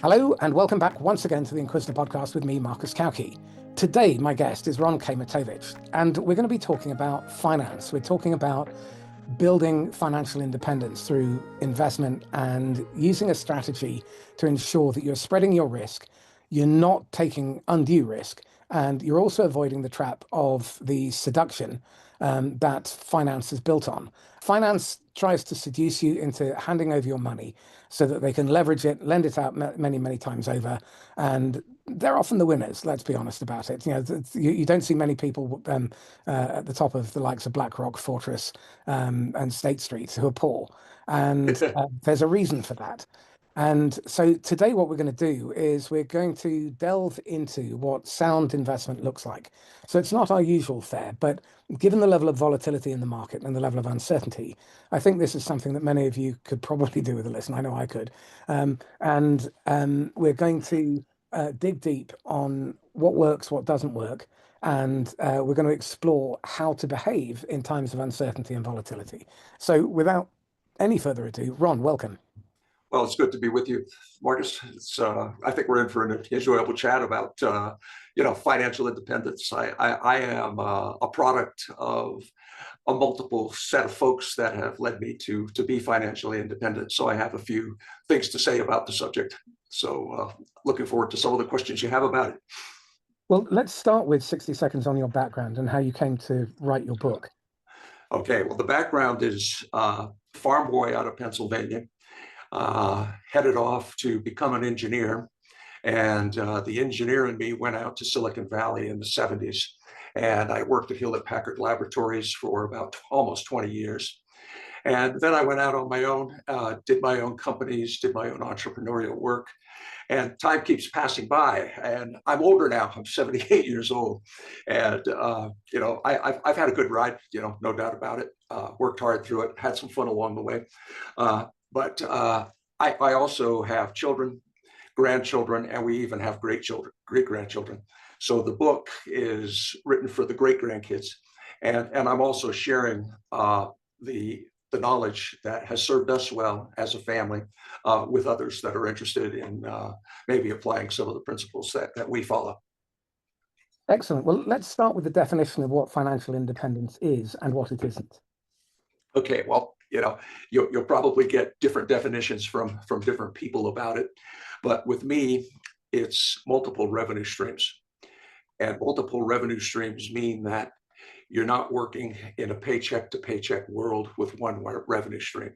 Hello and welcome back once again to the Inquisitor podcast with me, Marcus Cauchi. Today, my guest is Ron Kmetovicz, and we're going to be talking about finance. We're talking about building financial independence through investment and using a strategy to ensure that you're spreading your risk, you're not taking undue risk, and you're also avoiding the trap of the seduction that finance is built on. Finance tries to seduce you into handing over your money so that they can leverage it, lend it out many, many times over. And they're often the winners, let's be honest about it. You don't see many people at the top of the likes of BlackRock, Fortress, and State Street who are poor. And there's a reason for that. And so today, what we're going to do is we're going to delve into what sound investment looks like. So it's not our usual fare, but given the level of volatility in the market and the level of uncertainty, I think this is something that many of you could probably do with a listen. I know I could. We're going to dig deep on what works, what doesn't work, and we're going to explore how to behave in times of uncertainty and volatility. So without any further ado, Ron, welcome. Well, it's good to be with you, Marcus. I think we're in for an enjoyable chat about, financial independence. I am a product of a multiple set of folks that have led me to be financially independent. So I have a few things to say about the subject. So looking forward to some of the questions you have about it. Well, let's start with 60 seconds on your background and how you came to write your book. Okay, well, the background is farm boy out of Pennsylvania. Headed off to become an engineer. And the engineer in me went out to Silicon Valley in the 70s. And I worked at Hewlett-Packard Laboratories for about almost 20 years. And then I went out on my own, did my own companies, did my own entrepreneurial work. And time keeps passing by. And I'm older now. I'm 78 years old. And, I've had a good ride, no doubt about it. Worked hard through it, had some fun along the way. But I also have children, grandchildren, and we even have great grandchildren. So the book is written for the great grandkids, and I'm also sharing the knowledge that has served us well as a family with others that are interested in maybe applying some of the principles that we follow. Excellent. Well, let's start with the definition of what financial independence is and what it isn't. Okay, well, you'll probably get different definitions from different people about it. But with me, it's multiple revenue streams. And multiple revenue streams mean that you're not working in a paycheck to paycheck world with one revenue stream.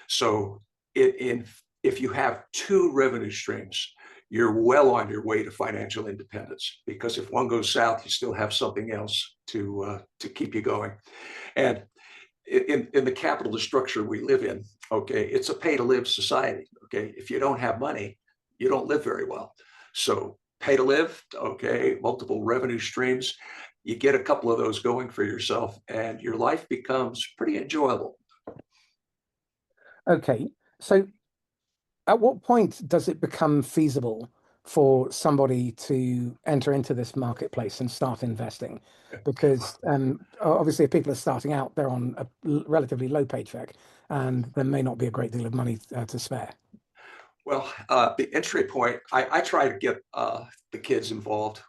So if you have two revenue streams, you're well on your way to financial independence, because if one goes south, you still have something else to keep you going. And in the capitalist structure we live in, okay, it's a pay to live society. Okay, if you don't have money, you don't live very well. So pay to live, okay, multiple revenue streams. You get a couple of those going for yourself, and your life becomes pretty enjoyable. Okay, so at what point does it become feasible for somebody to enter into this marketplace and start investing? Because obviously, if people are starting out, they're on a relatively low paycheck, and there may not be a great deal of money to spare. Well, the entry point, I try to get the kids involved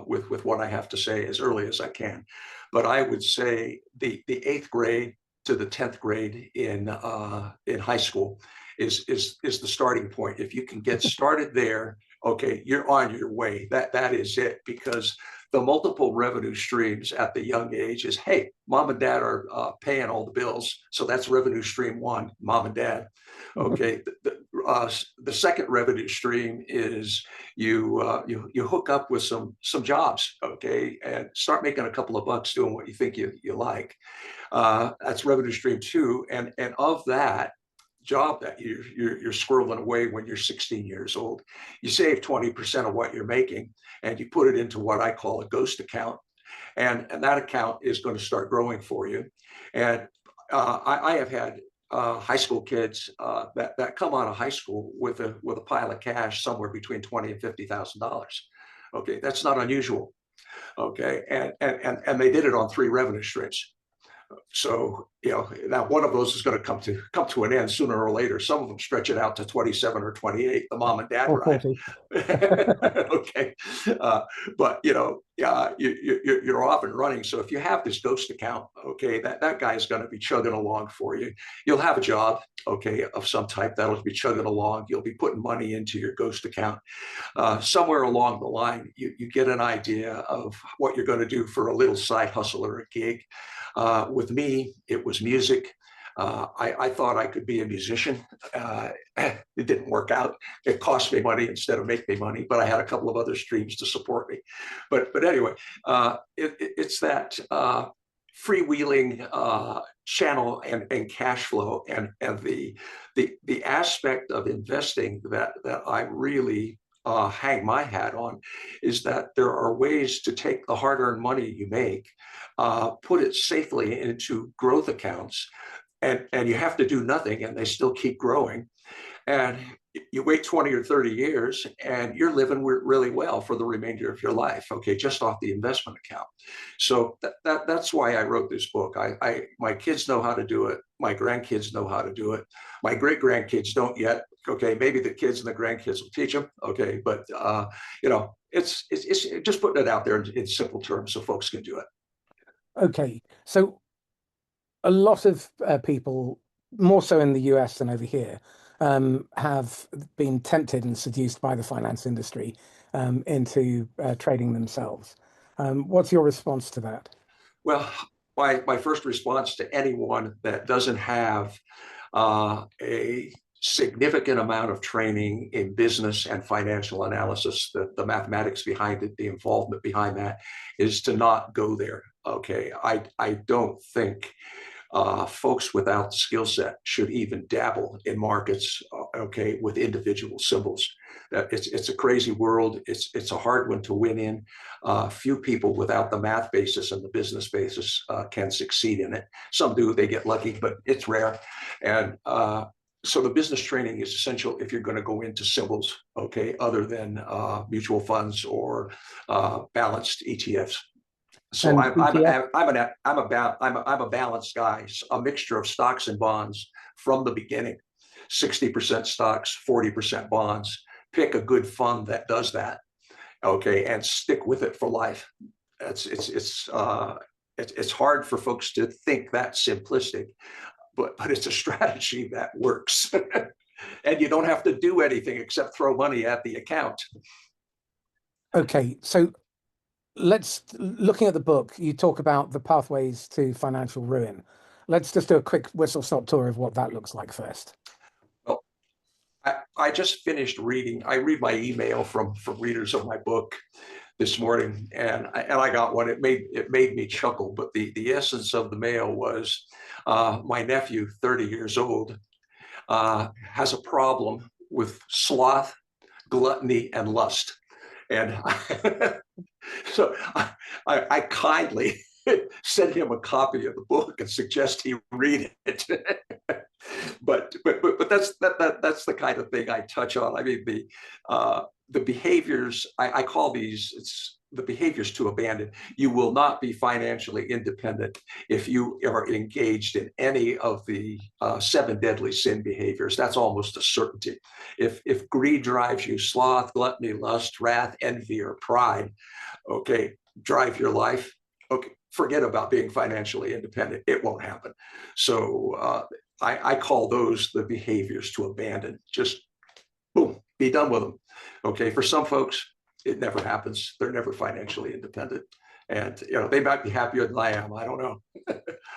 with what I have to say as early as I can. But I would say the 8th grade to the 10th grade in high school is the starting point. If you can get started there, okay, you're on your way. That is it, because the multiple revenue streams at the young age is, hey, mom and dad are paying all the bills, so that's revenue stream one, mom and dad. Okay, the second revenue stream is you hook up with some jobs, okay, and start making a couple of bucks doing what you think you like. That's revenue stream two, and of that job that you're squirreling away when you're 16 years old, you save 20% of what you're making, and you put it into what I call a ghost account, and that account is going to start growing for you. And I have had high school kids that come out of high school with a pile of cash somewhere between $20,000 and $50,000. Okay, that's not unusual. Okay, and they did it on 3 revenue streams. So now one of those is going to come to an end sooner or later. Some of them stretch it out to 27 or 28, the mom and dad Or ride. 40. Okay. But you're off and running. So if you have this ghost account, okay, that guy's going to be chugging along for you. You'll have a job, okay, of some type that'll be chugging along. You'll be putting money into your ghost account. Somewhere along the line, you get an idea of what you're going to do for a little side hustle or a gig. With me, it was music. I thought I could be a musician. It didn't work out. It cost me money instead of make me money, but I had a couple of other streams to support me. But anyway, it's that freewheeling channel and cash flow and the aspect of investing that I really hang my hat on is that there are ways to take the hard-earned money you make, put it safely into growth accounts, and you have to do nothing and they still keep growing. And you wait 20 or 30 years and you're living really well for the remainder of your life, okay, just off the investment account. So that's why I wrote this book. My kids know how to do it. My grandkids know how to do it. My great grandkids don't yet. Okay, maybe the kids and the grandkids will teach them. Okay, but it's just putting it out there in simple terms so folks can do it. Okay, so a lot of people, more so in the US than over here, have been tempted and seduced by the finance industry into trading themselves. What's your response to that? Well, my first response to anyone that doesn't have a significant amount of training in business and financial analysis, the mathematics behind it, the involvement behind that, is to not go there. Okay, I don't think folks without the skill set should even dabble in markets, okay, with individual symbols. It's a crazy world. It's a hard one to win in. Few people without the math basis and the business basis can succeed in it. Some do, they get lucky, but it's rare. And so the business training is essential if you're going to go into symbols, okay, other than mutual funds or balanced ETFs. So I'm a balanced guy, a mixture of stocks and bonds from the beginning. 60% stocks, 40% bonds. Pick a good fund that does that, okay, and stick with it for life. It's hard for folks to think that simplistic, but it's a strategy that works. And you don't have to do anything except throw money at the account. Okay, so looking at the book, you talk about the pathways to financial ruin. Let's just do a quick whistle-stop tour of what that looks like first. Well, I just finished reading. I read my email from readers of my book this morning, and I got one. It made me chuckle. But the essence of the mail was, my nephew, 30 years old, has a problem with sloth, gluttony, and lust, and so I kindly sent him a copy of the book and suggest he read it. but that's the kind of thing I touch on. I mean, the behaviors, I call these, it's the behaviors to abandon. You will not be financially independent if you are engaged in any of the 7 deadly sin behaviors. That's almost a certainty. If greed drives you, sloth, gluttony, lust, wrath, envy, or pride, okay, drive your life, okay, forget about being financially independent. It won't happen. So I call those the behaviors to abandon. Just boom, be done with them. Okay, for some folks, it never happens. They're never financially independent. And they might be happier than I am. I don't know.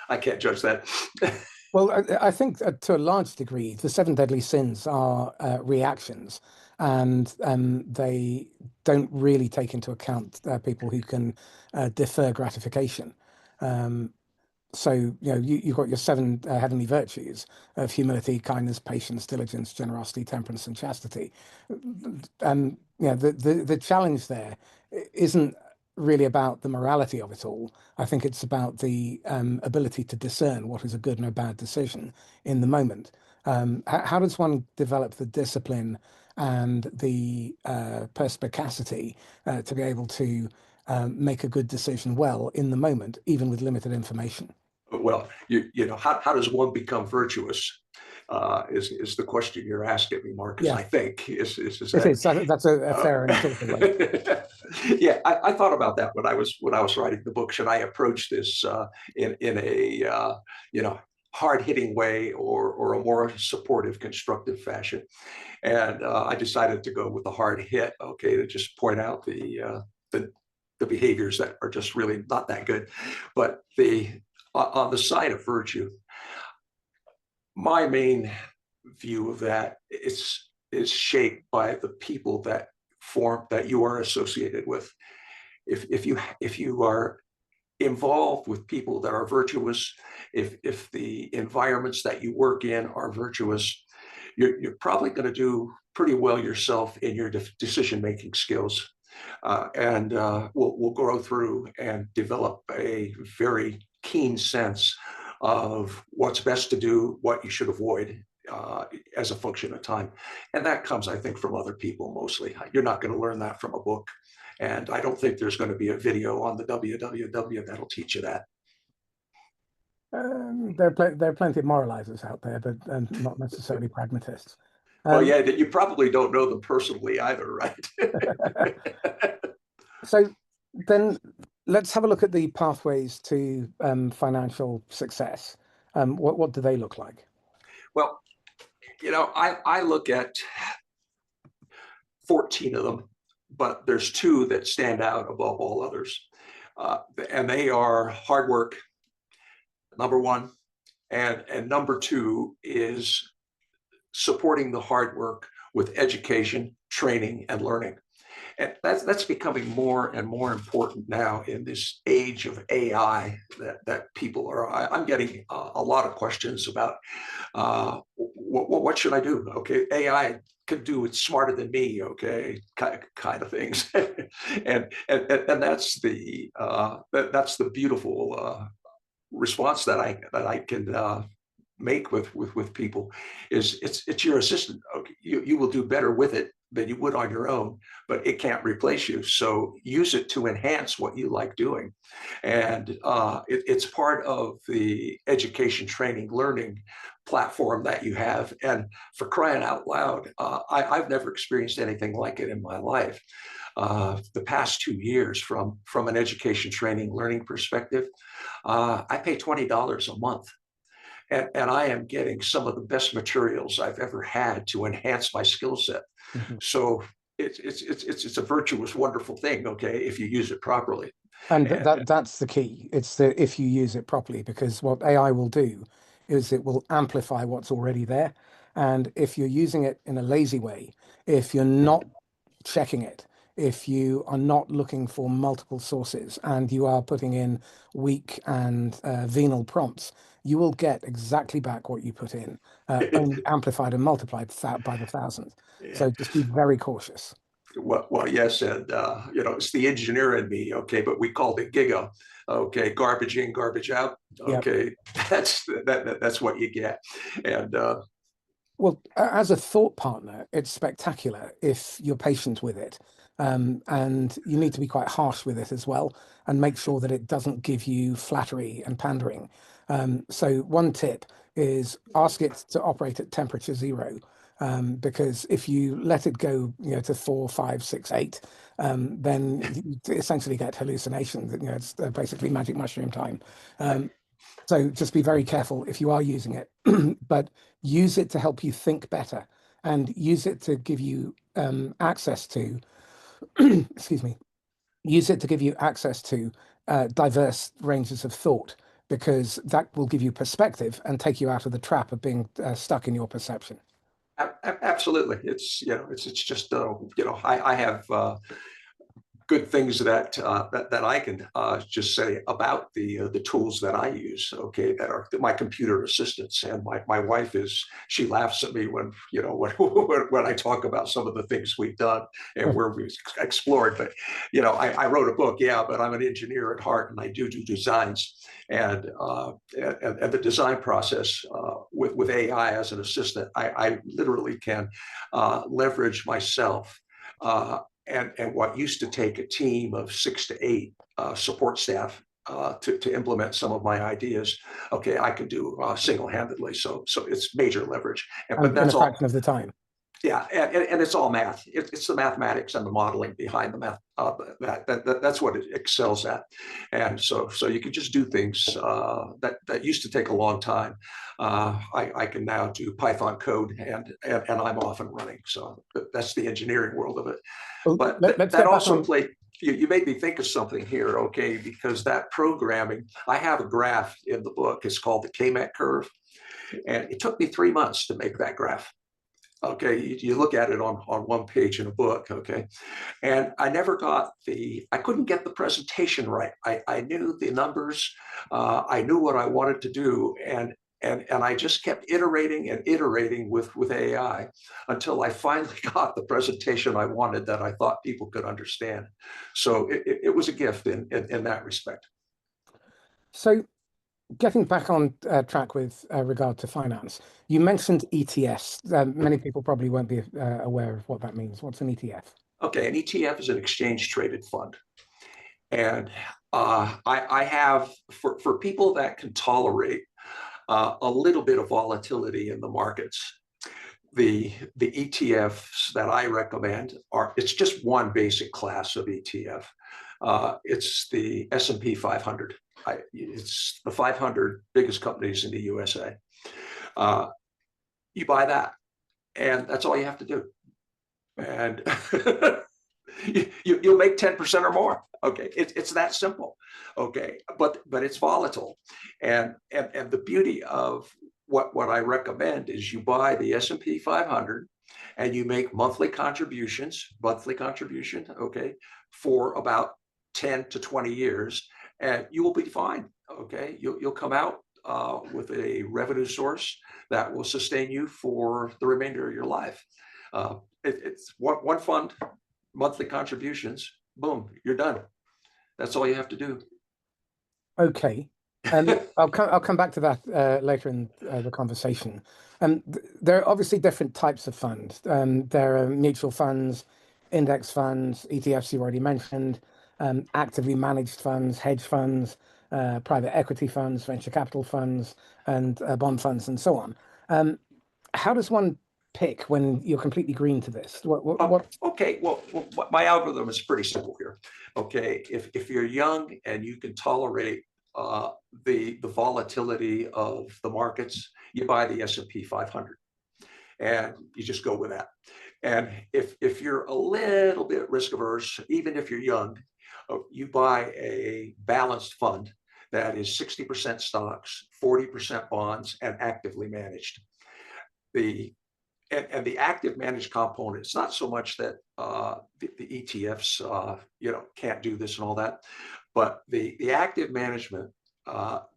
I can't judge that. Well, I think to a large degree, the 7 deadly sins are reactions, and they don't really take into account people who can defer gratification. So, you've got your 7 heavenly virtues of humility, kindness, patience, diligence, generosity, temperance, and chastity. And the challenge there isn't really about the morality of it all. I think it's about the ability to discern what is a good and a bad decision in the moment. How does one develop the discipline and the perspicacity to be able to make a good decision well in the moment, even with limited information? Well, how does one become virtuous? Is the question you're asking me, Marcus? Yeah, I think is it that. is. That's a fair and thoughtful way. Yeah, I thought about that when I was writing the book. Should I approach this in a hard hitting way, or a more supportive, constructive fashion? And I decided to go with the hard hit. Okay, to just point out the the behaviors that are just really not that good. But the on the side of virtue, my main view of that is shaped by the people that you are associated with. If you are involved with people that are virtuous, if the environments that you work in are virtuous, you're probably going to do pretty well yourself in your decision making skills, and we'll grow through and develop a very keen sense of what's best to do, what you should avoid, as a function of time. And that comes, I think, from other people mostly. You're not going to learn that from a book. And I don't think there's going to be a video on the www that'll teach you that. There are plenty of moralizers out there, but not necessarily pragmatists. Well, yeah, you probably don't know them personally either, right? So then let's have a look at the pathways to financial success. What do they look like? Well, I look at 14 of them, but there's two that stand out above all others. And they are hard work, number one, and number two is supporting the hard work with education, training, and learning. And that's becoming more and more important now in this age of AI that people are. I'm getting a lot of questions about what should I do? Okay, AI could do it smarter than me. Okay, kind of things, and that's the beautiful response that I can make with people is it's your assistant. Okay, you will do better with it than you would on your own, but it can't replace you. So use it to enhance what you like doing. And it's part of the education, training, learning platform that you have. And for crying out loud, I've never experienced anything like it in my life. The past 2 years, from an education, training, learning perspective, I pay $20 a month. And I am getting some of the best materials I've ever had to enhance my skill set. Mhm. So it's a virtuous, wonderful thing, okay, if you use it properly. And that's the key. It's the if you use it properly, because what AI will do is it will amplify what's already there. And if you're using it in a lazy way, if you're not checking it, if you are not looking for multiple sources and you are putting in weak and venal prompts, you will get exactly back what you put in, only amplified and multiplied by the thousand. Yeah. So just be very cautious. Well, yes, and it's the engineer in me, okay, but we called it Giga, okay, garbage in, garbage out, Yep. okay, that's what you get, and Well, as a thought partner, it's spectacular if you're patient with it. And you need to be quite harsh with it as well and make sure that it doesn't give you flattery and pandering. So one tip is ask it to operate at temperature zero. Because if you let it go, to 4, 5, 6, 8, then you essentially get hallucinations. It's basically magic mushroom time. So just be very careful if you are using it, but use it to help you think better and use it to give you access to, excuse me, use it to give you access to diverse ranges of thought, because that will give you perspective and take you out of the trap of being stuck in your perception. absolutely, it's just I have good things that I can just say about the tools that I use. Okay, that are my computer assistants, and my wife she laughs at me when when I talk about some of the things we've done and where we've explored. But I wrote a book, yeah, but I'm an engineer at heart, and I do designs, and the design process with AI as an assistant, I literally can leverage myself. And what used to take a team of 6 to 8 support staff to implement some of my ideas, okay, I can do single-handedly. So it's major leverage, but And in a that's all. fraction of the time. Yeah, and it's all math. It's the mathematics and the modeling behind the math. That's what it excels at. And so you can just do things that used to take a long time. I can now do Python code, and I'm off and running. So that's the engineering world of it. Well, But let's that get back also on. played. You made me think of something here, okay? Because that programming, I have a graph in the book. It's called the Kmetovicz curve, and it took me 3 months to make that graph. Okay, you look at it on one page in a book, okay? And I couldn't get the presentation right. I knew the numbers, I knew what I wanted to do, and I just kept iterating and iterating with AI until I finally got the presentation I wanted that I thought people could understand. So it was a gift in that respect. So getting back on track with regard to finance, you mentioned ETFs. Many people probably won't be aware of what that means. What's an ETF? Okay, an ETF is an exchange traded fund. And I have, for people that can tolerate a little bit of volatility in the markets, the ETFs that I recommend it's just one basic class of ETF. It's the S&P 500. It's the 500 biggest companies in the USA. You buy that, and that's all you have to do. And you'll make 10% or more. Okay, it's that simple. Okay, but it's volatile, and the beauty of what I recommend is you buy the S&P 500, and you make monthly contribution, okay, for about 10 to 20 years, and you will be fine. Okay, you'll come out with a revenue source that will sustain you for the remainder of your life. It's one fund, monthly contributions, boom, you're done. That's all you have to do. Okay. I'll come back to that later in the conversation. There are obviously different types of funds. There are mutual funds, index funds, ETFs you already mentioned, actively managed funds, hedge funds, private equity funds, venture capital funds, and bond funds, and so on. How does one pick when you're completely green to this? Okay, well, my algorithm is pretty simple here. Okay, if you're young and you can tolerate the volatility of the markets, you buy the S&P 500, and you just go with that. And if you're a little bit risk averse, even if you're young, you buy a balanced fund that is 60% stocks, 40% bonds, and actively managed. And the active managed component, it's not so much that the ETFs can't do this and all that, but the active management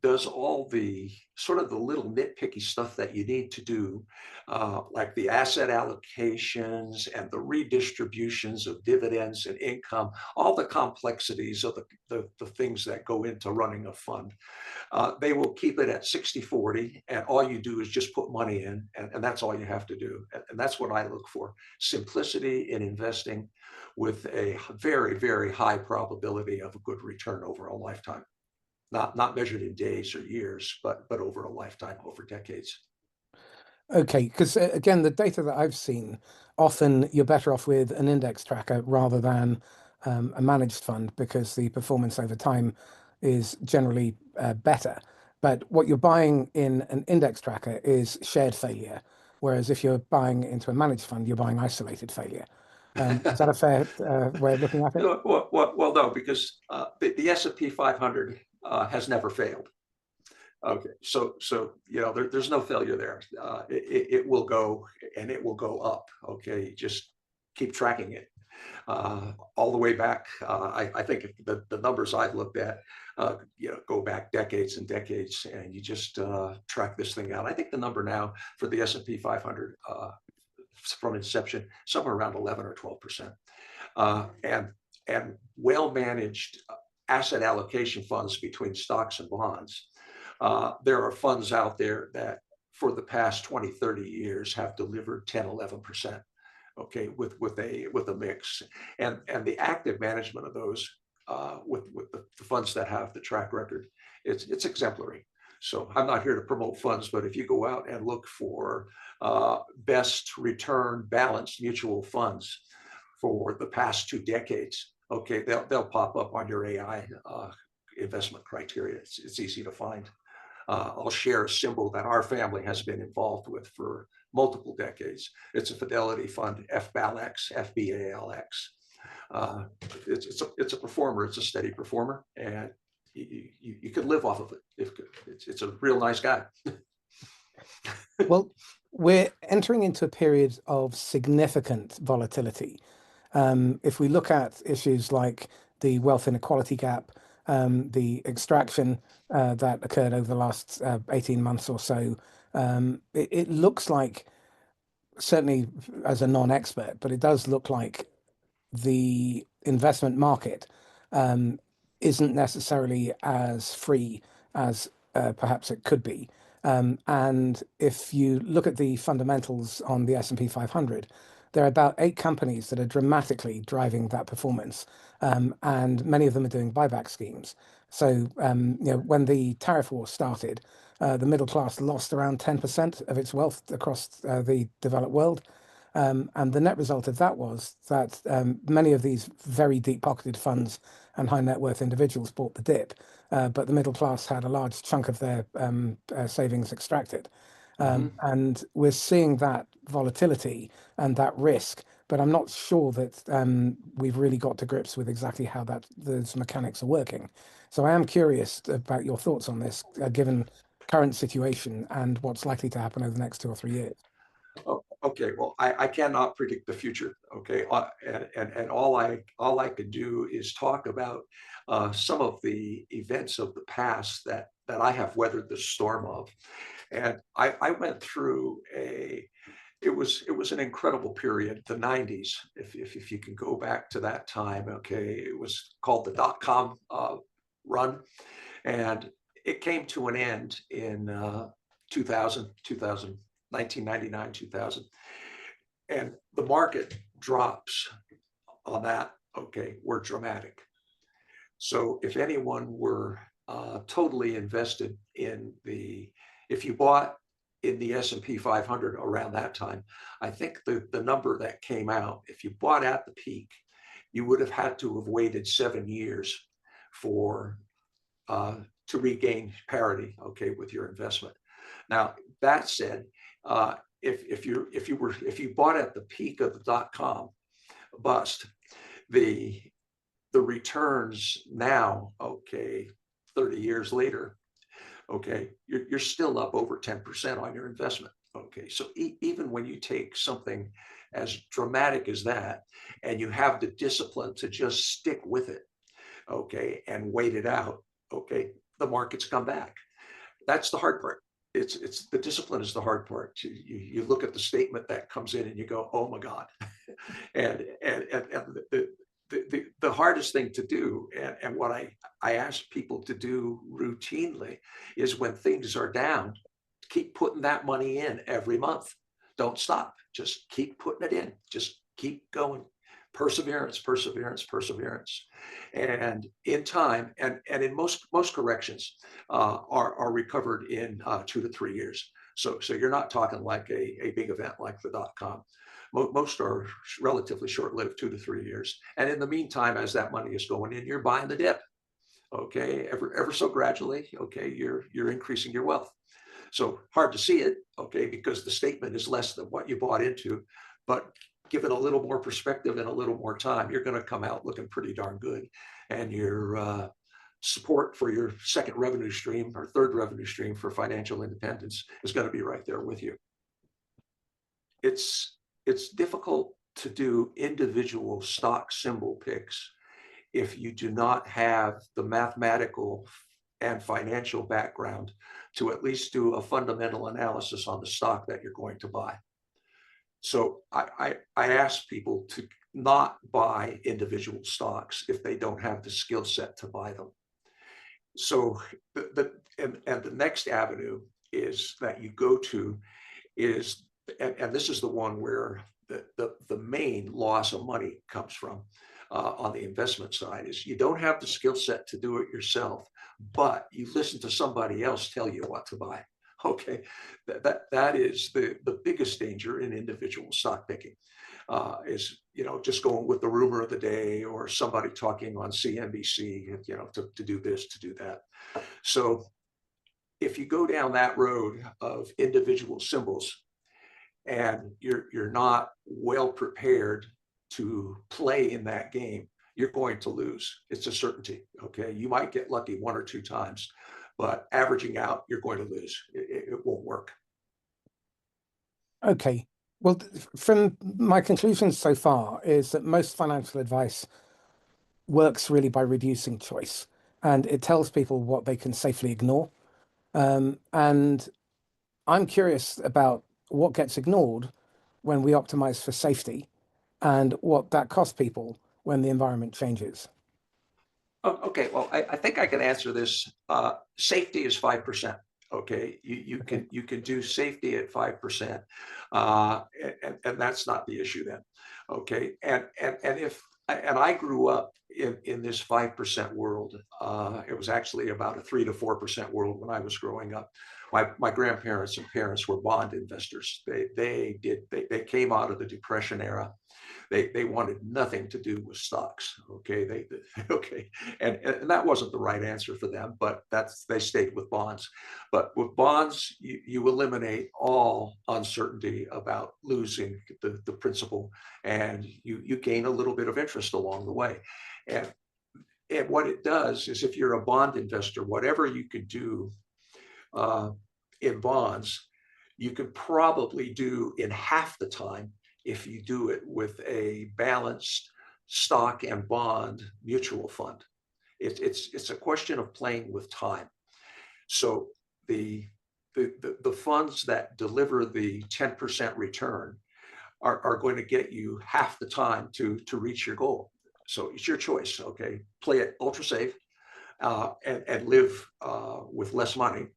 does all the sort of the little nitpicky stuff that you need to do, like the asset allocations and the redistributions of dividends and income, all the complexities of the things that go into running a fund. They will keep it at 60-40, and all you do is just put money in, and that's all you have to do. And that's what I look for: simplicity in investing with a very, very high probability of a good return over a lifetime. Not measured in days or years, but over a lifetime, over decades. Okay, because again, the data that I've seen, often you're better off with an index tracker rather than a managed fund, because the performance over time is generally better. But what you're buying in an index tracker is shared failure, whereas if you're buying into a managed fund, you're buying isolated failure. Is that a fair way of looking at it? Well, no, because the S&P 500 has never failed. Okay, so there's no failure there. It will go, and it will go up. Okay, just keep tracking it all the way back. I think the numbers I've looked at, go back decades and decades, and you just track this thing out. I think the number now for the S&P 500 from inception, somewhere around 11 or 12%, and well managed asset allocation funds between stocks and bonds. There are funds out there that for the past 20, 30 years have delivered 10, 11%, okay, with a mix. And the active management of those with the funds that have the track record. It's exemplary. So I'm not here to promote funds, but if you go out and look for best return balanced mutual funds for the past 2 decades, okay, they'll pop up on your AI investment criteria. It's easy to find. I'll share a symbol that our family has been involved with for multiple decades. It's a Fidelity fund, FBALX, FBALX. It's a performer. It's a steady performer, and you could live off of it. It's a real nice guy. Well, we're entering into a period of significant volatility. If we look at issues like the wealth inequality gap, the extraction that occurred over the last 18 months or so, it looks like, certainly as a non-expert, but it does look like the investment market isn't necessarily as free as perhaps it could be. And if you look at the fundamentals on the S&P 500, there are about 8 companies that are dramatically driving that performance, and many of them are doing buyback schemes. So, when the tariff war started, the middle class lost around 10% of its wealth across the developed world. And the net result of that was that many of these very deep-pocketed funds and high net worth individuals bought the dip, but the middle class had a large chunk of their savings extracted. And we're seeing that volatility and that risk, but I'm not sure that we've really got to grips with exactly how those mechanics are working. So I am curious about your thoughts on this, given current situation and what's likely to happen over the next 2 or 3 years. Oh, okay, well, I cannot predict the future. Okay, and all I could do is talk about some of the events of the past that I have weathered the storm of. And I went through it was an incredible period, the 90s, if you can go back to that time. Okay, it was called the dot-com run, and it came to an end in 2000, 1999, 2000, and the market drops on that, okay, were dramatic. So if anyone were totally invested in if you bought in the S&P 500 around that time, I think the number that came out, if you bought at the peak, you would have had to have waited 7 years to regain parity, okay, with your investment. Now, that said, if you bought at the peak of the dot-com bust, the returns now, okay, 30 years later, okay, you're still up over 10% on your investment. Okay, so even when you take something as dramatic as that, and you have the discipline to just stick with it, okay, and wait it out, okay, the markets come back. That's the hard part. It's the discipline is the hard part. You look at the statement that comes in and you go, oh my God. and the hardest thing to do, and what I ask people to do routinely, is when things are down, keep putting that money in every month. Don't stop. Just keep putting it in. Just keep going. Perseverance, perseverance, perseverance. And in time, and in most corrections are recovered in 2 to 3 years. So you're not talking like a big event like the dot-com. Most are relatively short-lived, 2 to 3 years. And in the meantime, as that money is going in, you're buying the dip. Okay, ever so gradually, okay, you're increasing your wealth. So hard to see it, okay, because the statement is less than what you bought into, but give it a little more perspective and a little more time, you're going to come out looking pretty darn good. And your support for your second revenue stream or third revenue stream for financial independence is going to be right there with you. It's difficult to do individual stock symbol picks if you do not have the mathematical and financial background to at least do a fundamental analysis on the stock that you're going to buy. So I ask people to not buy individual stocks if they don't have the skill set to buy them. So the next avenue is that you go to is, and this is the one where the main loss of money comes from on the investment side is you don't have the skill set to do it yourself, but you listen to somebody else tell you what to buy. Okay, that is the biggest danger in individual stock picking. Is just going with the rumor of the day or somebody talking on CNBC, to do this, to do that. So if you go down that road of individual symbols and you're not well prepared to play in that game, you're going to lose. It's a certainty. Okay, you might get lucky one or two times, but averaging out, you're going to lose. It won't work. Okay. Well, from my conclusions so far is that most financial advice works really by reducing choice, and it tells people what they can safely ignore. And I'm curious about what gets ignored when we optimize for safety and what that costs people when the environment changes. Oh, okay, well, I think I can answer this. Safety is 5%. Okay, you Okay. can do safety at 5%, and that's not the issue then. Okay, and I grew up in this 5% world. It was actually about a 3 to 4% world when I was growing up. My grandparents and parents were bond investors. They came out of the Depression era. They wanted nothing to do with stocks. Okay, okay, and that wasn't the right answer for them, but they stayed with bonds. But with bonds, you eliminate all uncertainty about losing the principal, and you gain a little bit of interest along the way. And what it does is, if you're a bond investor, whatever you could do uh, in bonds, you could probably do in half the time if you do it with a balanced stock and bond mutual fund. It's a question of playing with time. So the funds that deliver the 10% return are going to get you half the time to reach your goal. So it's your choice. Okay, play it ultra safe and live with less money,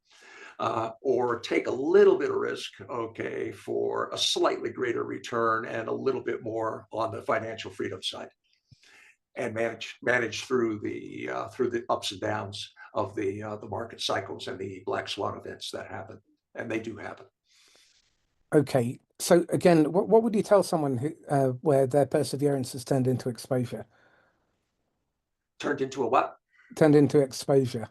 or take a little bit of risk, okay, for a slightly greater return and a little bit more on the financial freedom side, and manage through the ups and downs of the market cycles and the black swan events that happen, and they do happen. Okay. So again, what would you tell someone who where their perseverance has turned into exposure? Turned into a what? Turned into exposure.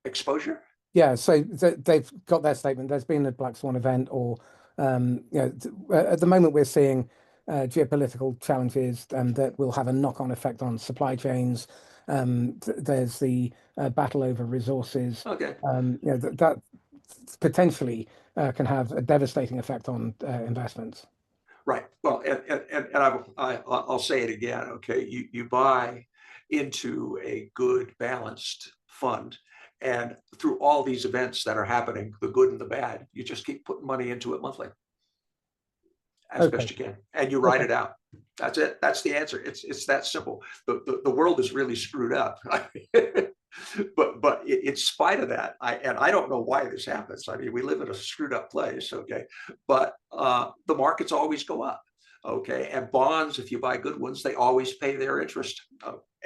Exposure? Yeah, so they've got their statement. There's been a black swan event, or at the moment we're seeing geopolitical challenges that will have a knock-on effect on supply chains. There's the battle over resources. Okay. That potentially can have a devastating effect on investments. Right. Well, and I'll say it again. Okay, you buy into a good balanced fund, and through all these events that are happening, the good and the bad, you just keep putting money into it monthly as Okay. best you can, and you ride Okay. it out. That's it. That's the answer. It's that simple. The world is really screwed up. But in spite of that, I don't know why this happens. I mean, we live in a screwed up place, okay? But the markets always go up, okay? And bonds, if you buy good ones, they always pay their interest.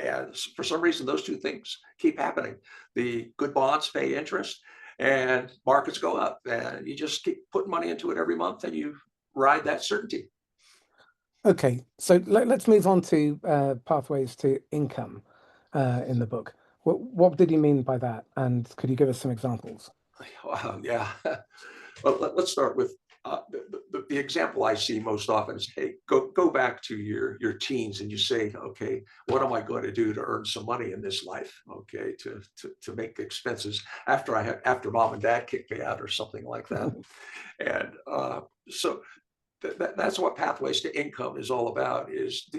And for some reason, those two things keep happening. The good bonds pay interest, and markets go up, and you just keep putting money into it every month, and you ride that certainty. Okay, so let's move on to pathways to income in the book. What did you mean by that? And could you give us some examples? Yeah. Well, let's start with the example I see most often is, hey, go back to your teens and you say, okay, what am I going to do to earn some money in this life? Okay, to make expenses after mom and dad kicked me out or something like that. And so that's what Pathways to Income is all about, is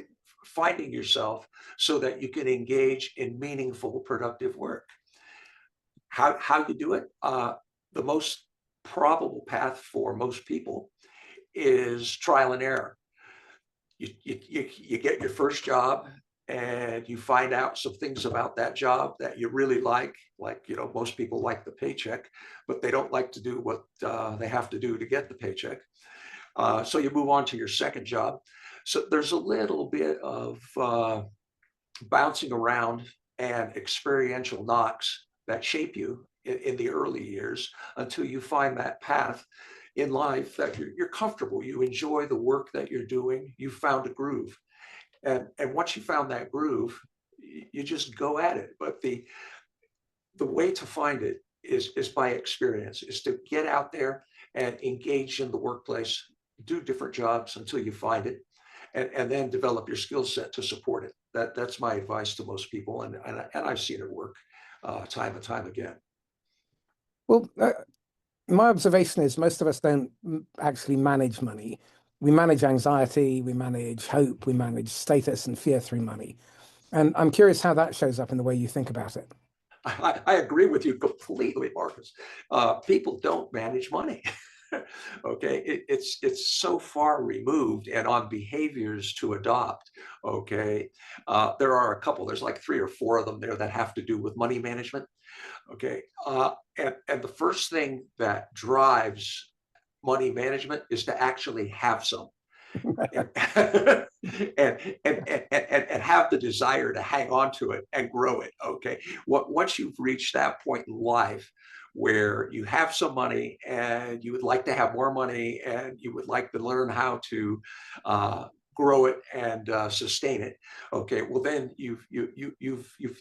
finding yourself so that you can engage in meaningful, productive work. How you do it? The most probable path for most people is trial and error. You get your first job and you find out some things about that job that you really like, most people like the paycheck, but they don't like to do what they have to do to get the paycheck. So you move on to your second job. So there's a little bit of bouncing around and experiential knocks that shape you in the early years until you find that path in life that you're comfortable. You enjoy the work that you're doing. You found a groove. And once you found that groove, you just go at it. But the way to find it is by experience, is to get out there and engage in the workplace, do different jobs until you find it, and then develop your skill set to support it. That's my advice to most people, and I've seen it work time and time again. Well, my observation is most of us don't actually manage money. We manage anxiety, we manage hope, we manage status and fear through money. And I'm curious how that shows up in the way you think about it. I agree with you completely, Marcus. People don't manage money. Okay, it's so far removed and on behaviors to adopt. Okay, there are a couple. There's like 3 or 4 of them there that have to do with money management. Okay, and the first thing that drives money management is to actually have some. and, and have the desire to hang on to it and grow it. Okay. Once you've reached that point in life where you have some money and you would like to have more money and you would like to learn how to grow it and sustain it. Okay, well then you've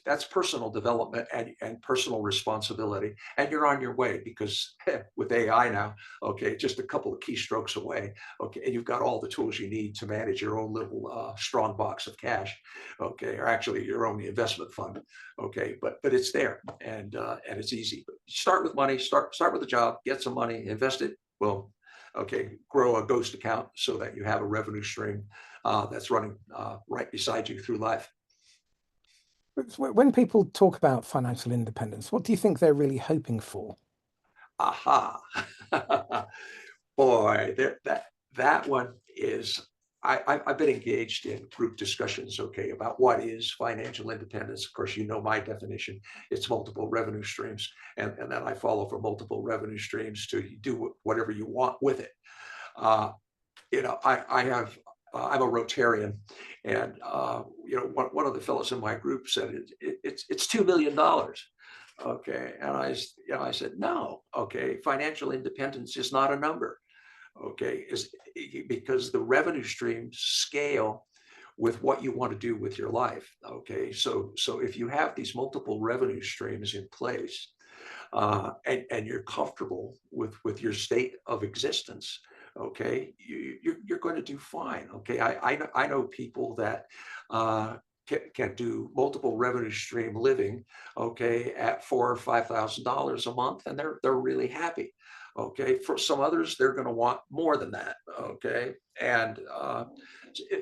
that's personal development and personal responsibility, and you're on your way because with AI now, okay, just a couple of keystrokes away, okay, and you've got all the tools you need to manage your own little strong box of cash, okay, or actually your own investment fund, okay, but it's there and it's easy. But start with money, start with a job, get some money, invest it. Well, okay, grow a ghost account so that you have a revenue stream that's running right beside you through life. When people talk about financial independence, what do you think they're really hoping for? Aha. Boy, that one is, I've been engaged in group discussions, okay, about what is financial independence. Of course, you know my definition. It's multiple revenue streams. And then I follow for multiple revenue streams to do whatever you want with it. I'm a Rotarian, and one of the fellows in my group said it's $2 million. Okay, and I said no. Okay, financial independence is not a number. Okay, is because the revenue streams scale with what you want to do with your life. Okay, so if you have these multiple revenue streams in place, and you're comfortable with your state of existence, okay, you're going to do fine. Okay, I know people that can do multiple revenue stream living, okay, at $4,000 or $5,000 a month, and they're really happy. Okay, for some others, they're going to want more than that. Okay, and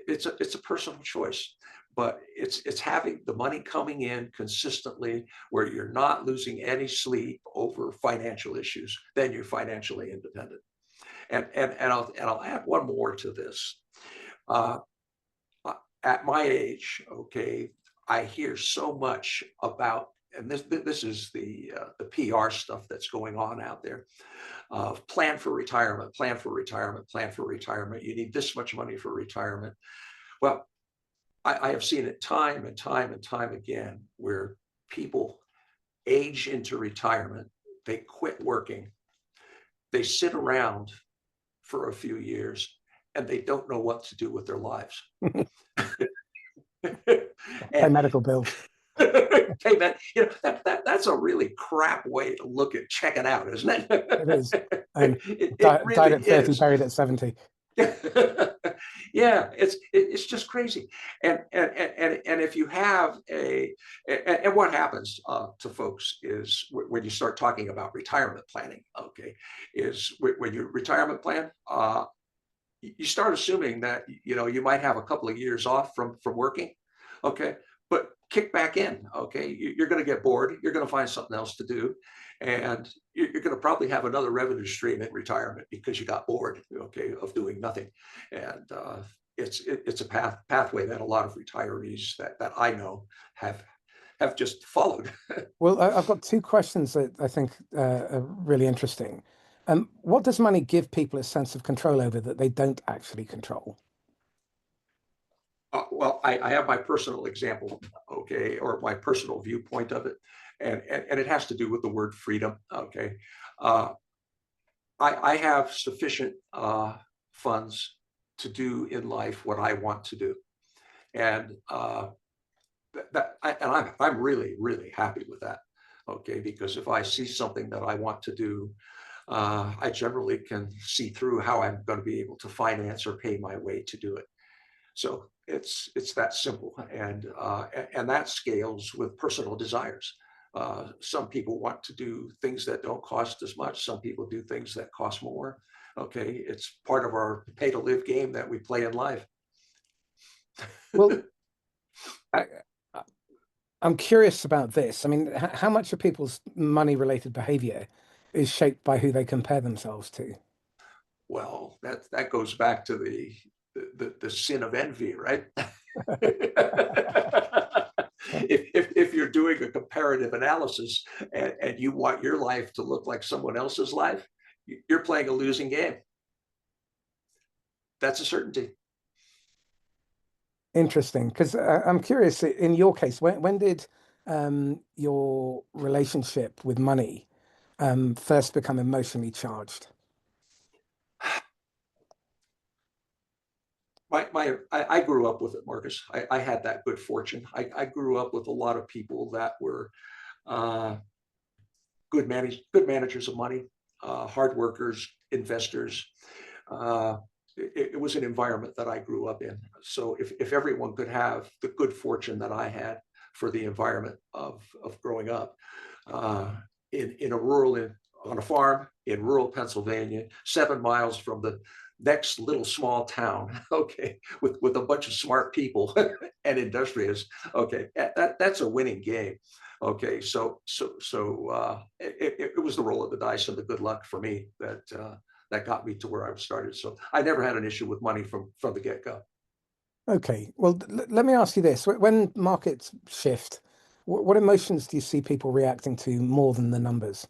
it's a personal choice, but it's having the money coming in consistently where you're not losing any sleep over financial issues. Then you're financially independent. And I'll add one more to this. At my age, okay, I hear so much about, and this is the PR stuff that's going on out there. Plan for retirement, plan for retirement, plan for retirement. You need this much money for retirement. Well, I have seen it time and time and time again where people age into retirement, they quit working, they sit around for a few years, and they don't know what to do with their lives. Pay medical bills. Hey man, that's a really crap way to look at checking out, isn't it? It is. And it died really at 30, is. buried at 70. Yeah, it's just crazy. And if you have and what happens to folks is when you start talking about retirement planning, okay, is when you retirement plan, you start assuming that you might have a couple of years off from working, okay, but kick back in, okay, you're going to get bored, you're going to find something else to do, and you're going to probably have another revenue stream in retirement because you got bored, okay, of doing nothing. And it's a pathway that a lot of retirees that I know have just followed. Well, I've got 2 questions that I think are really interesting. What does money give people a sense of control over that they don't actually control? Well, I have my personal example, okay, or my personal viewpoint of it, and it has to do with the word freedom, okay. Uh, I have sufficient funds to do in life what I want to do, and I'm really really happy with that, okay, because if I see something that I want to do, I generally can see through how I'm going to be able to finance or pay my way to do it. So it's that simple, and that scales with personal desires. Some people want to do things that don't cost as much. Some people do things that cost more. Okay, it's part of our pay to live game that we play in life. Well, I, I'm curious about this. I mean, how much of people's money-related behavior is shaped by who they compare themselves to? Well, that goes back to the sin of envy, right? If you're doing a comparative analysis and you want your life to look like someone else's life, you're playing a losing game. That's a certainty. Interesting, because I'm curious. In your case, when did your relationship with money first become emotionally charged? I grew up with it, Marcus. I had that good fortune. I grew up with a lot of people that were uh, good managers of money, hard workers, investors. Uh, it was an environment that I grew up in. So if everyone could have the good fortune that I had for the environment of growing up uh, in a on a farm in rural Pennsylvania, 7 miles from the next little small town, okay, with a bunch of smart people and industrious, okay, that's a winning game. Okay, it was the roll of the dice and the good luck for me that got me to where I started. So I never had an issue with money from the get go. Okay, well, let me ask you this. When markets shift, what emotions do you see people reacting to more than the numbers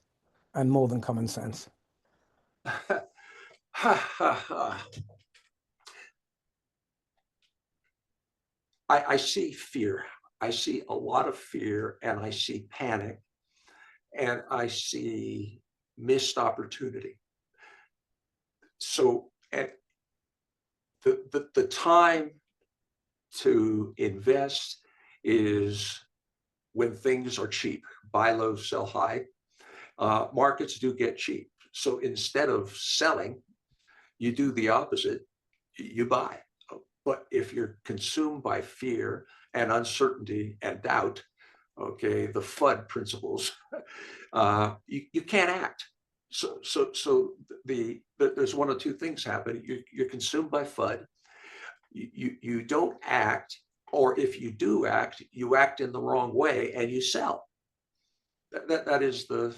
and more than common sense? I see fear. I see a lot of fear, and I see panic, and I see missed opportunity. So at the time to invest is when things are cheap. Buy low, sell high. Markets do get cheap. So instead of selling, you do the opposite. You buy. But if you're consumed by fear and uncertainty and doubt, okay, the FUD principles, you can't act. So there's one of two things happen. You're consumed by FUD. You don't act, or if you do act, you act in the wrong way and you sell. That is the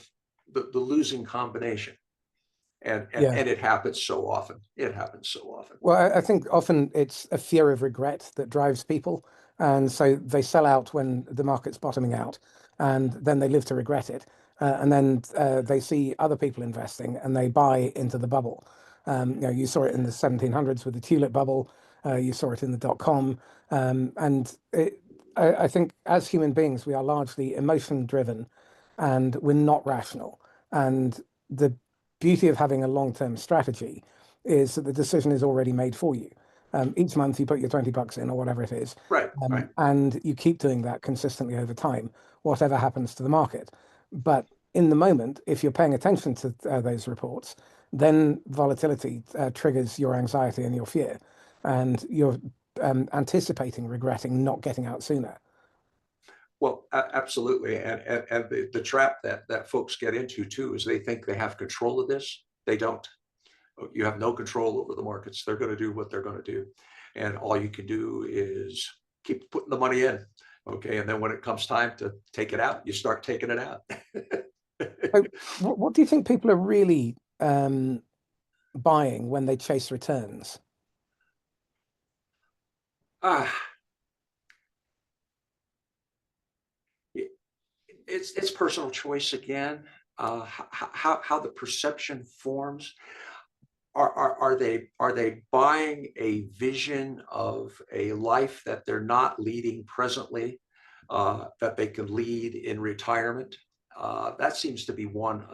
losing combination, Yeah. and it happens so often. It happens so often. Well, I think often it's a fear of regret that drives people. And so they sell out when the market's bottoming out, and then they live to regret it. And then they see other people investing and they buy into the bubble. You saw it in the 1700s with the tulip bubble. You saw it in the dot-com. I think as human beings, we are largely emotion driven and we're not rational. And the beauty of having a long-term strategy is that the decision is already made for you. Each month you put your $20 in or whatever it is, Right, right. and you keep doing that consistently over time, whatever happens to the market. But in the moment, if you're paying attention to those reports, then volatility triggers your anxiety and your fear, and you're anticipating regretting not getting out sooner. Well, absolutely, and the trap that folks get into too is they think they have control of this. They don't. You have no control over the markets. They're going to do what they're going to do, and all you can do is keep putting the money in. Okay, and then when it comes time to take it out, you start taking it out. So, what do you think people are really buying when they chase returns? ah, it's personal choice again. how the perception forms. Are they buying a vision of a life that they're not leading presently, that they can lead in retirement? That seems to be one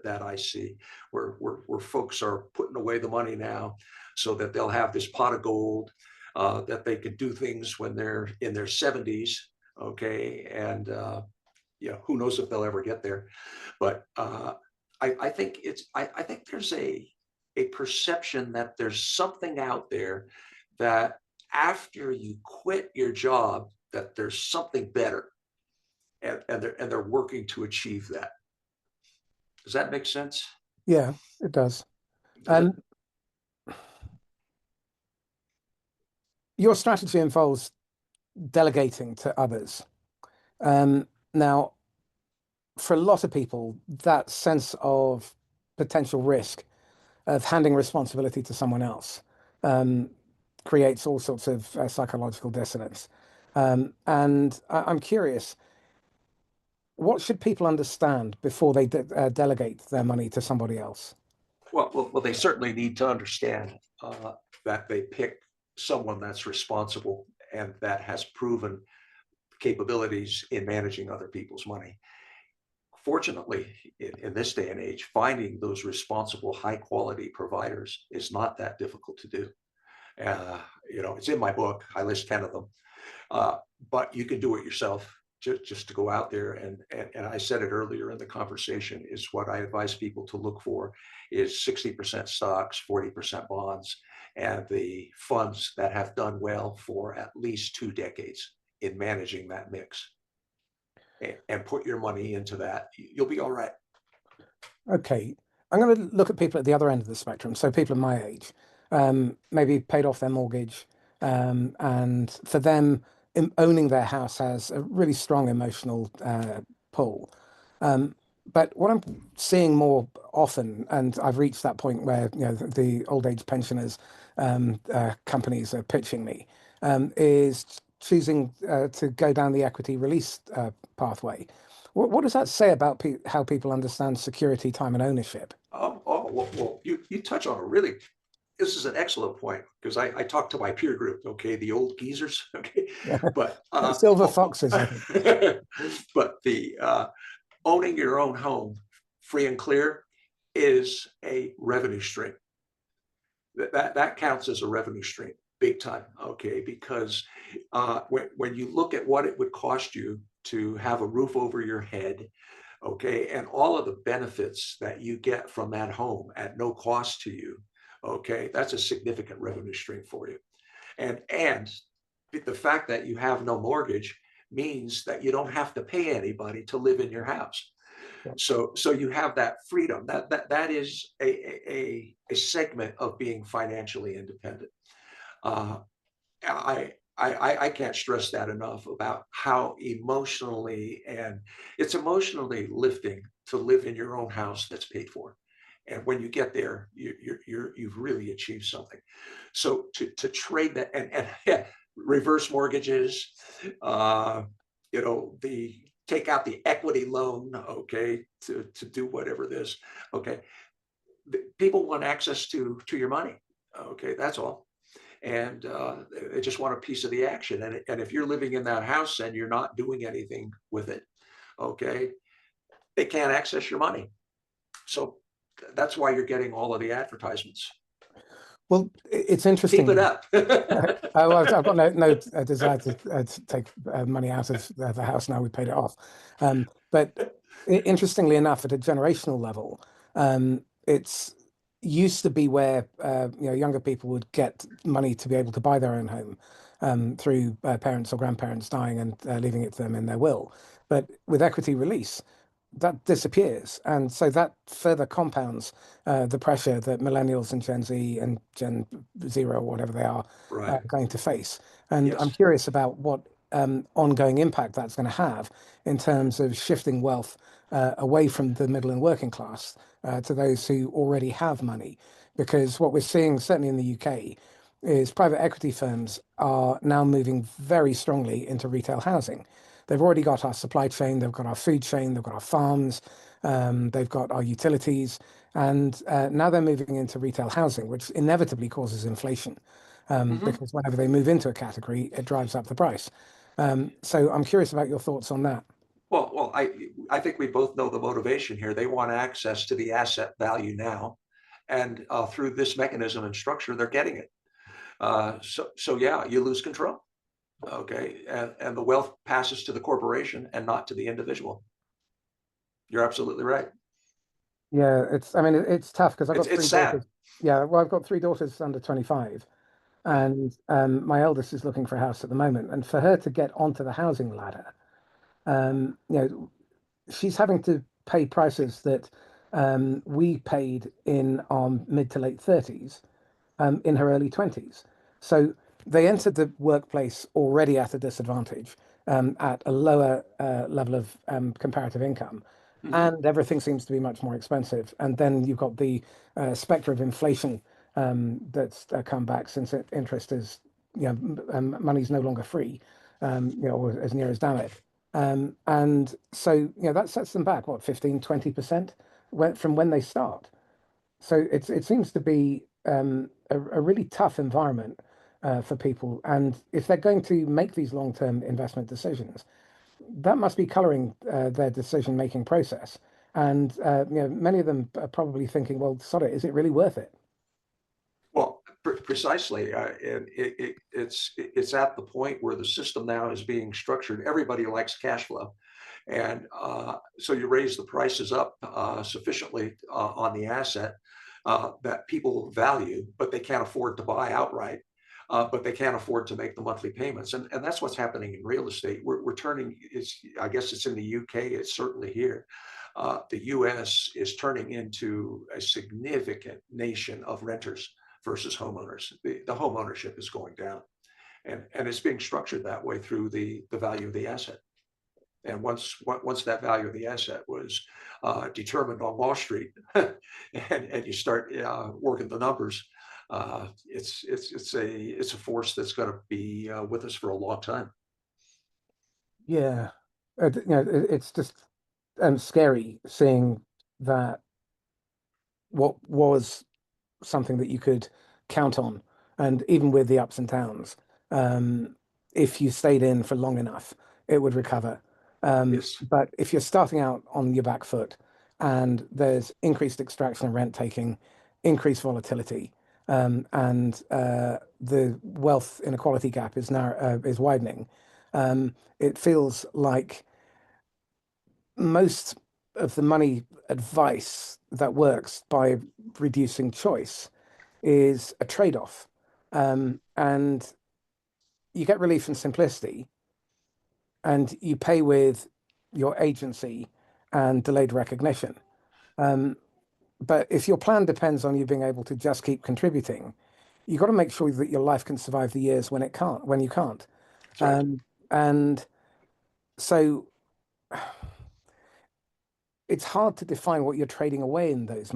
that I see, where folks are putting away the money now so that they'll have this pot of gold, that they can do things when they're in their 70s. Okay, and who knows if they'll ever get there. But I think I think there's a perception that there's something out there, that after you quit your job, that there's something better, and they're working to achieve that. Does that make sense? Yeah, it does. Does it? Your strategy involves delegating to others. Now, for a lot of people, that sense of potential risk of handing responsibility to someone else creates all sorts of psychological dissonance. I'm curious, what should people understand before they delegate their money to somebody else? Well, they certainly need to understand that they pick someone that's responsible and that has proven capabilities in managing other people's money. Fortunately, in this day and age, finding those responsible, high quality providers is not that difficult to do. It's in my book. I list 10 of them, but you can do it yourself. Just to go out there, and I said it earlier in the conversation, is what I advise people to look for is 60% stocks, 40% bonds, and the funds that have done well for at least 2 decades in managing that mix. And put your money into that. You'll be all right. Okay, I'm going to look at people at the other end of the spectrum. So people of my age, maybe paid off their mortgage, and for them, owning their house has a really strong emotional pull. But what I'm seeing more often, and I've reached that point where the old age pensioners companies are pitching me, is choosing to go down the equity release pathway. What does that say about how people understand security, time, and ownership? Well, you touch on a really, this is an excellent point, because I talk to my peer group, okay, the old geezers, okay, but Silver foxes, I think. but the owning your own home free and clear is a revenue stream. That counts as a revenue stream, big time, okay, because when you look at what it would cost you to have a roof over your head, okay, and all of the benefits that you get from that home at no cost to you, okay, that's a significant revenue stream for you. And the fact that you have no mortgage means that you don't have to pay anybody to live in your house. So you have that freedom. That is a segment of being financially independent. I can't stress that enough, about how it's emotionally lifting to live in your own house that's paid for. And when you get there, you've really achieved something. So to trade that, and reverse mortgages, take out the equity loan, okay, to do whatever this, okay. People want access to your money, okay, that's all. And they just want a piece of the action. And if you're living in that house and you're not doing anything with it, okay, they can't access your money. So that's why you're getting all of the advertisements. Well, it's interesting. Keep it up. I've got no desire to take money out of the house now. We paid it off. But interestingly enough, at a generational level, it's used to be where younger people would get money to be able to buy their own home through parents or grandparents dying and leaving it to them in their will. But with equity release, that disappears, and so that further compounds the pressure that millennials and Gen Z and Gen Zero, or whatever they are, Right. going to face. And Yes. I'm curious about what ongoing impact that's going to have in terms of shifting wealth away from the middle and working class to those who already have money. Because what we're seeing, certainly in the UK, is private equity firms are now moving very strongly into retail housing. They've already got our supply chain, they've got our food chain, they've got our farms, they've got our utilities, and now they're moving into retail housing, which inevitably causes inflation because whenever they move into a category, it drives up the price. So I'm curious about your thoughts on that. Well, I think we both know the motivation here. They want access to the asset value now, and through this mechanism and structure, they're getting it. So yeah, you lose control. Okay, and the wealth passes to the corporation and not to the individual. You're absolutely right. Yeah, I mean, it's tough because I've got It's three sad. daughters. Yeah, well, I've got three daughters under 25, Yeah. and my eldest is looking for a house at the moment. And for her to get onto the housing ladder, you know, she's having to pay prices that we paid in our mid to late 30s in her early 20s. So they entered the workplace already at a disadvantage, at a lower level of comparative income. Mhm. And everything seems to be much more expensive. And then you've got the specter of inflation that's come back since interest is, money's no longer free, or as near as damn it. And so, that sets them back, what, 15, 20% from when they start. So it seems to be a really tough environment for people. And if they're going to make these long-term investment decisions, that must be coloring their decision-making process. And many of them are probably thinking, well, sod it, is it really worth it? Well, precisely. It's at the point where the system now is being structured. Everybody likes cash flow. And so you raise the prices up sufficiently on the asset that people value, but they can't afford to buy outright. But they can't afford to make the monthly payments, and that's what's happening in real estate. We're turning. I guess it's in the UK. It's certainly here. The U.S. is turning into a significant nation of renters versus homeowners. The home ownership is going down, and it's being structured that way through the value of the asset. And once that value of the asset was determined on Wall Street, and you start working the numbers, it's a force that's going to be with us for a long time. Yeah. It's just scary seeing that what was something that you could count on. And even with the ups and downs, if you stayed in for long enough, it would recover. Yes. But if you're starting out on your back foot and there's increased extraction and rent taking, increased volatility, and the wealth inequality gap is widening, it feels like most of the money advice that works by reducing choice is a trade-off. And you get relief from simplicity and you pay with your agency and delayed recognition. Um, but if your plan depends on you being able to just keep contributing, you've got to make sure that your life can survive the years when you can't. That's right. And so it's hard to define what you're trading away in those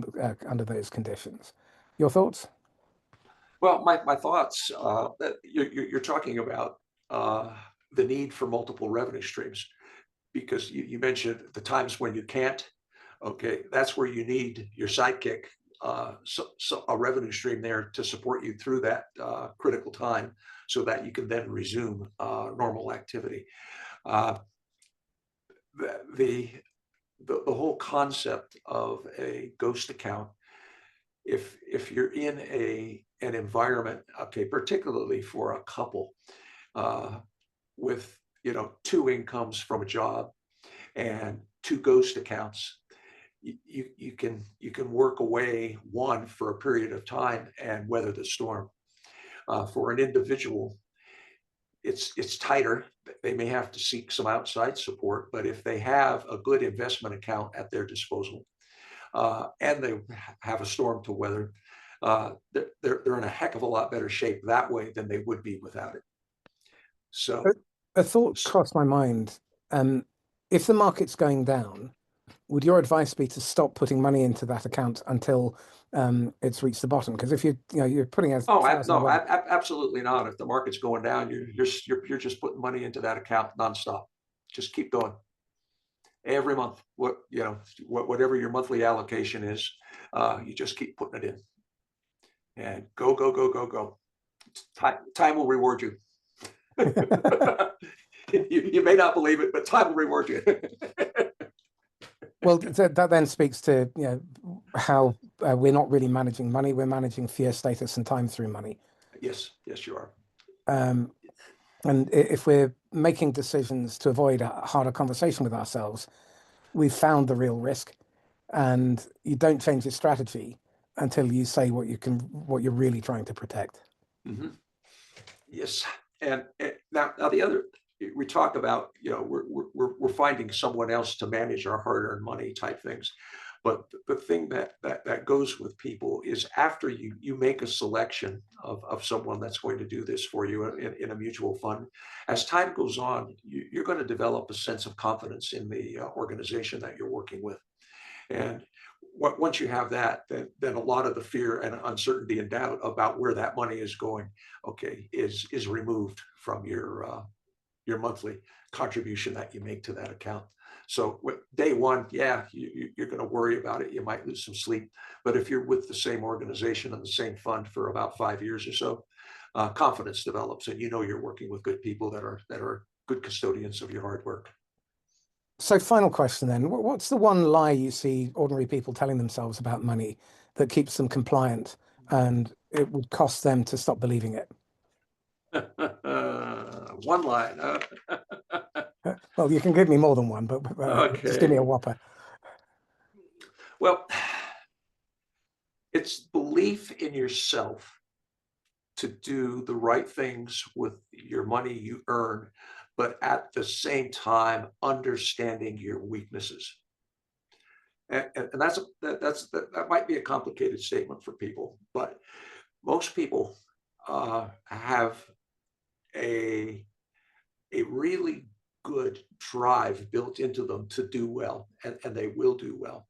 under those conditions. Your thoughts? Well, my thoughts that you're talking about the need for multiple revenue streams, because you mentioned the times when you can't. Okay, that's where you need your sidekick, so a revenue stream there to support you through that critical time, so that you can then resume normal activity. Uh, the, the whole concept of a ghost account, if you're in an environment, okay, particularly for a couple uh, with two incomes from a job and two ghost accounts, you can work away one for a period of time and weather the storm. For an individual, it's tighter. They may have to seek some outside support, but if they have a good investment account at their disposal, and they have a storm to weather, they're in a heck of a lot better shape that way than they would be without it. A, So, a thought crossed my mind. Um, if the market's going down, would your advice be to stop putting money into that account until it's reached the bottom? Because if you're putting a oh, thousand no, away, absolutely not. If the market's going down, you're just putting money into that account nonstop. just keep going. Every month, whatever your monthly allocation is, you just keep putting it in. And go. Time will reward you. You may not believe it, but time will reward you. Well, that then speaks to how we're not really managing money. We're managing fear, status, and time through money. Yes, you are. And if we're making decisions to avoid a harder conversation with ourselves, we've found the real risk. And you don't change your strategy until you say what you're really trying to protect. Mm-hmm. Yes, and now the other, we talk about, we're finding someone else to manage our hard-earned money type things, but the thing that goes with people is after you make a selection of someone that's going to do this for you in a mutual fund, as time goes on, you're going to develop a sense of confidence in the organization that you're working with, and once you have that, then a lot of the fear and uncertainty and doubt about where that money is going, is removed from your monthly contribution that you make to that account. So day one, you're going to worry about it. You might lose some sleep, but if you're with the same organization and the same fund for about 5 years or so, confidence develops, and you're working with good people that are good custodians of your hard work. So final question then, what's the one lie you see ordinary people telling themselves about money that keeps them compliant and it would cost them to stop believing it? One line. Well, you can give me more than one, but just give me a whopper. Well, it's belief in yourself to do the right things with your money you earn, but at the same time, understanding your weaknesses. And that might be a complicated statement for people, but most people have a really good drive built into them to do well, and they will do well.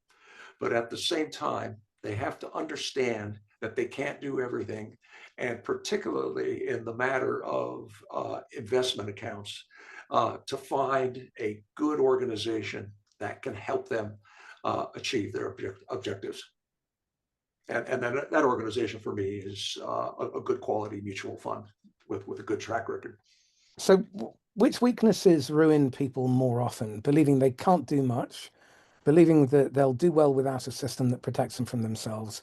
But at the same time, they have to understand that they can't do everything, and particularly in the matter of investment accounts, to find a good organization that can help them achieve their objectives. And then that organization for me is a good quality mutual fund with a good track record. So which weaknesses ruin people more often? Believing they can't do much, believing that they'll do well without a system that protects them from themselves.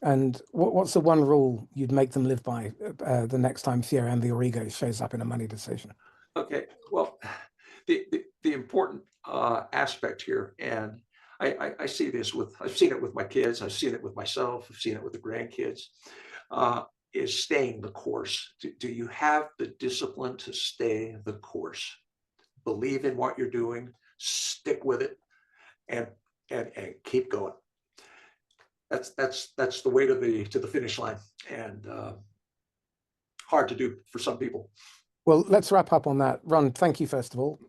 And what's the one rule you'd make them live by the next time fear, envy, or ego shows up in a money decision? Okay, well, the important aspect here, and I see this I've seen it with my kids, I've seen it with myself, I've seen it with the grandkids, is staying the course. Do you have the discipline to stay the course? Believe in what you're doing, stick with it, and keep going. That's the way to the finish line, and hard to do for some people. Well, let's wrap up on that. Ron, thank you, first of all.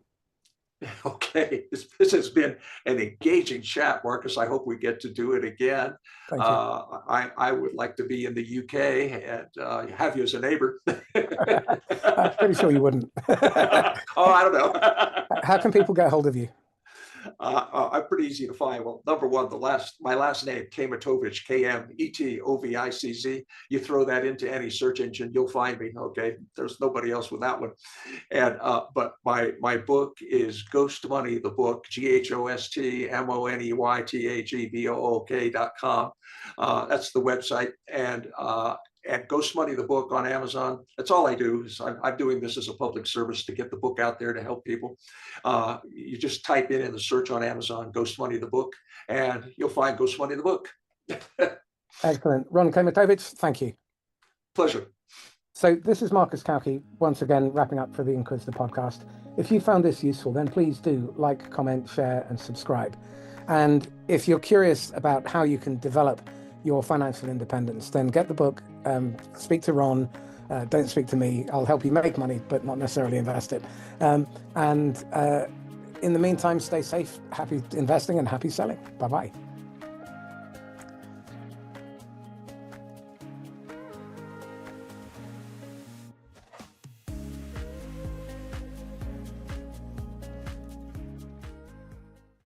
Okay, this has been an engaging chat, Marcus. I hope we get to do it again. Thank you. I would like to be in the UK and have you as a neighbor. I'm pretty sure you wouldn't. Oh, I don't know. How can people get hold of you? I'm pretty easy to find. Well, number one, my last name, Kmetovicz, Kmetovicz. You throw that into any search engine, you'll find me. Okay, there's nobody else with that one. And but my book is Ghost Money, the book, GhostMoneyTheBook.com. That's the website, and Ghost Money, the book, on Amazon. That's all I do. Is I'm doing this as a public service to get the book out there to help people. You just type in the search on Amazon, Ghost Money, the book, and you'll find Ghost Money, the book. Excellent. Ron Kmetovicz, thank you. Pleasure. So this is Marcus Cauchi, once again, wrapping up for the Inquisitor podcast. If you found this useful, then please do like, comment, share, and subscribe. And if you're curious about how you can develop your financial independence, then get the book, speak to Ron, don't speak to me. I'll help you make money, but not necessarily invest it. And in the meantime, stay safe, happy investing and happy selling. Bye-bye.